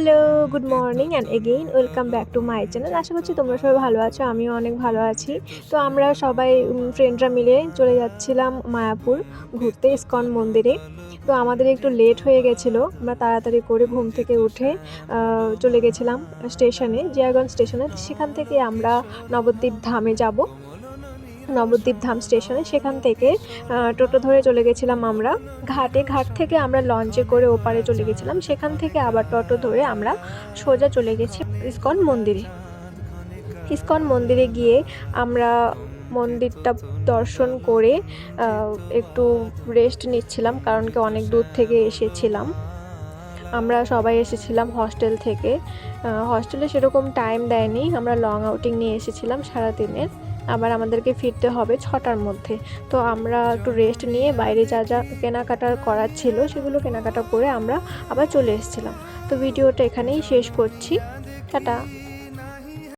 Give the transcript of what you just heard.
Hello, good morning and again welcome back to my channel. আশা করছি তোমরা সবাই ভালো আছো, আমিও অনেক ভালো আছি। তো আমরা সবাই ফ্রেন্ডরা মিলে চলে যাচ্ছিলাম মায়াপুর ঘুরতে ইসকন মন্দিরে। তো আমাদের একটু লেট হয়ে গেছিলো, আমরা তাড়াতাড়ি করে ঘুম থেকে উঠে চলে গেছিলাম স্টেশনে, জিয়াগঞ্জ স্টেশনে। সেখান থেকে আমরা নবদ্বীপ ধামে যাব, নবদ্বীপ ধাম স্টেশনে। সেখান থেকে টোটো ধরে চলে গেছিলাম আমরা ঘাট থেকে আমরা লঞ্চে করে ওপারে চলে গেছিলাম। সেখান থেকে আবার টোটো ধরে আমরা সোজা চলে গেছি ইসকন মন্দিরে। ইসকন মন্দিরে গিয়ে আমরা মন্দিরটা দর্শন করে একটু রেস্ট নিচ্ছিলাম, কারণ কি অনেক দূর থেকে এসেছিলাম। আমরা সবাই এসেছিলাম হস্টেল থেকে। হস্টেলে সেরকম টাইম দেয়নি, আমরা লং আউটিং নিয়ে এসেছিলাম সারাদিনের। আবার আমাদেরকে ফিরতে হবে 6টার মধ্যে। তো আমরা একটু রেস্ট নিয়ে বাইরে যা যা কেনাকাটা করার ছিল সেগুলো কেনাকাটা করে আমরা আবার চলে এসেছিলাম। তো ভিডিওটা এখানেই শেষ করছি, টাটা।